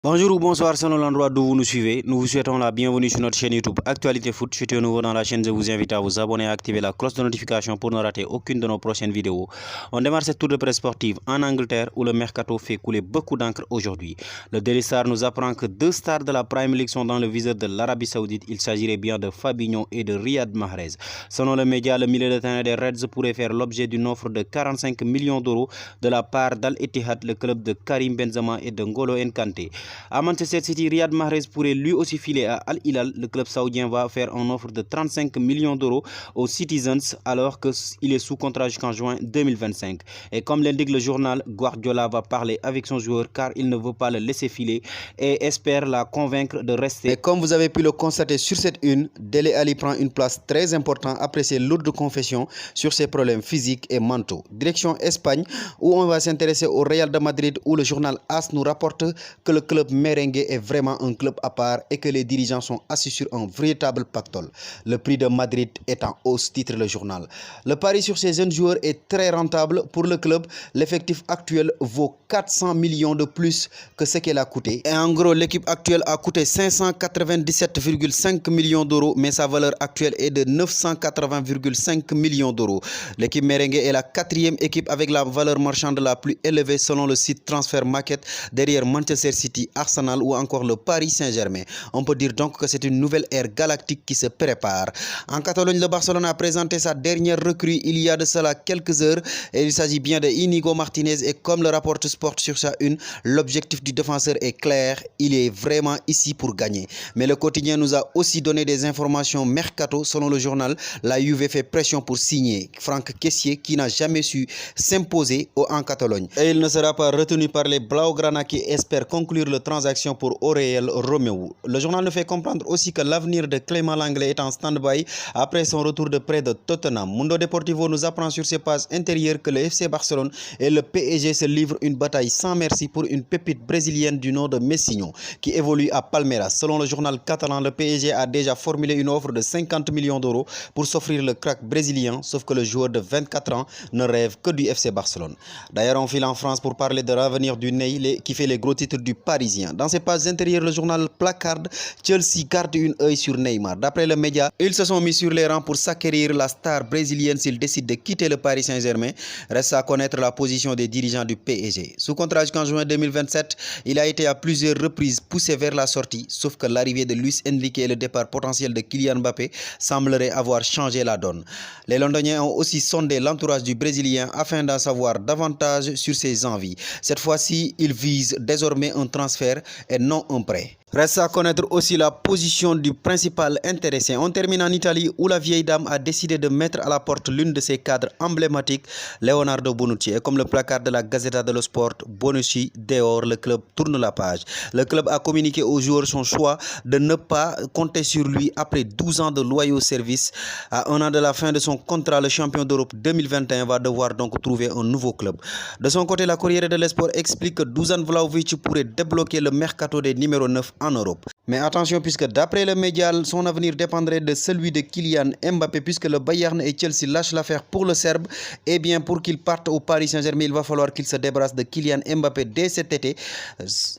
Bonjour ou bonsoir selon l'endroit d'où vous nous suivez. Nous vous souhaitons la bienvenue sur notre chaîne YouTube Actualité Foot. Si tu es nouveau dans la chaîne, je vous invite à vous abonner et à activer la cloche de notification pour ne rater aucune de nos prochaines vidéos. On démarre cette tour de presse sportive en Angleterre où le mercato fait couler beaucoup d'encre aujourd'hui. Le Daily Star nous apprend que deux stars de la Premier League sont dans le viseur de l'Arabie Saoudite. Il s'agirait bien de Fabinho et de Riyad Mahrez. Selon le média, le milieu de terrain des Reds pourrait faire l'objet d'une offre de 45 millions d'euros de la part d'Al Ittihad, le club de Karim Benzema et de N'Golo Kanté. À Manchester City, Riyad Mahrez pourrait lui aussi filer à Al Hilal. Le club saoudien va faire une offre de 35 millions d'euros aux Citizens alors qu'il est sous contrat jusqu'en juin 2025. Et comme l'indique le journal, Guardiola va parler avec son joueur car il ne veut pas le laisser filer et espère la convaincre de rester. Et comme vous avez pu le constater sur cette une, Dele Alli prend une place très importante après ses lourdes confessions sur ses problèmes physiques et mentaux. Direction Espagne où on va s'intéresser au Real de Madrid où le journal AS nous rapporte que le club merengue est vraiment un club à part et que les dirigeants sont assis sur un véritable pactole. Le prix de Madrid est en hausse, titre le journal. Le pari sur ces jeunes joueurs est très rentable pour le club. L'effectif actuel vaut 400 millions de plus que ce qu'elle a coûté. Et en gros, l'équipe actuelle a coûté 597,5 millions d'euros, mais sa valeur actuelle est de 980,5 millions d'euros. L'équipe merengue est la quatrième équipe avec la valeur marchande la plus élevée selon le site Transfer Market, derrière Manchester City, Arsenal ou encore le Paris Saint-Germain. On peut dire donc que c'est une nouvelle ère galactique qui se prépare. En Catalogne, le Barcelone a présenté sa dernière recrue il y a de cela quelques heures et il s'agit bien de Íñigo Martínez et comme le rapporte Sport sur sa une, l'objectif du défenseur est clair, il est vraiment ici pour gagner. Mais le quotidien nous a aussi donné des informations mercato. Selon le journal, la Juve fait pression pour signer Franck Kessié qui n'a jamais su s'imposer en Catalogne. Et il ne sera pas retenu par les Blaugrana qui espèrent conclure le transaction pour Aurélien Romeu. Le journal nous fait comprendre aussi que l'avenir de Clément Langlais est en stand-by après son retour de prêt de Tottenham. Mundo Deportivo nous apprend sur ses pages intérieures que le FC Barcelone et le PSG se livrent une bataille sans merci pour une pépite brésilienne du nom de Messinho qui évolue à Palmeiras. Selon le journal catalan, le PSG a déjà formulé une offre de 50 millions d'euros pour s'offrir le crack brésilien, sauf que le joueur de 24 ans ne rêve que du FC Barcelone. D'ailleurs, on file en France pour parler de l'avenir du Ney qui fait les gros titres du Parisien. Dans ses pages intérieures, le journal placarde Chelsea garde un œil sur Neymar. D'après le média, ils se sont mis sur les rangs pour s'acquérir la star brésilienne s'il décide de quitter le Paris Saint-Germain. Reste à connaître la position des dirigeants du PSG. Sous contrat jusqu'en juin 2027, il a été à plusieurs reprises poussé vers la sortie, sauf que l'arrivée de Luis Enrique et le départ potentiel de Kylian Mbappé sembleraient avoir changé la donne. Les Londoniens ont aussi sondé l'entourage du Brésilien afin d'en savoir davantage sur ses envies. Cette fois-ci, ils visent désormais un transfert et non un prêt. Reste à connaître aussi la position du principal intéressé. On termine en Italie où la vieille dame a décidé de mettre à la porte l'une de ses cadres emblématiques, Leonardo Bonucci. Et comme le placard de la Gazzetta dello Sport, Bonucci dehors, le club tourne la page. Le club a communiqué aux joueurs son choix de ne pas compter sur lui après 12 ans de loyaux services. À un an de la fin de son contrat, le champion d'Europe 2021 va devoir donc trouver un nouveau club. De son côté, la Corriere dello Sport explique que Dusan Vlahovic pourrait débloquer le mercato des numéros 9 en Europe. Mais attention, puisque d'après le média, son avenir dépendrait de celui de Kylian Mbappé, puisque le Bayern et Chelsea lâchent l'affaire pour le Serbe. Et bien, pour qu'il parte au Paris Saint-Germain, il va falloir qu'il se débarrasse de Kylian Mbappé dès cet été.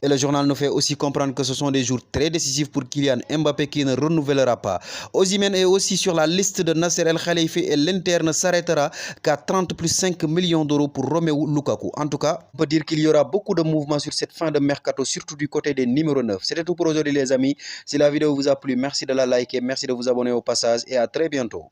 Et le journal nous fait aussi comprendre que ce sont des jours très décisifs pour Kylian Mbappé qui ne renouvellera pas. Osimhen est aussi sur la liste de Nasser El Khelaïfi et l'Inter ne s'arrêtera qu'à 30 plus 5 millions d'euros pour Romelu Lukaku. En tout cas, on peut dire qu'il y aura beaucoup de mouvements sur cette fin de mercato, surtout du côté des numéros 9. C'était tout pour aujourd'hui les amis. Si la vidéo vous a plu, merci de la liker, merci de vous abonner au passage et à très bientôt.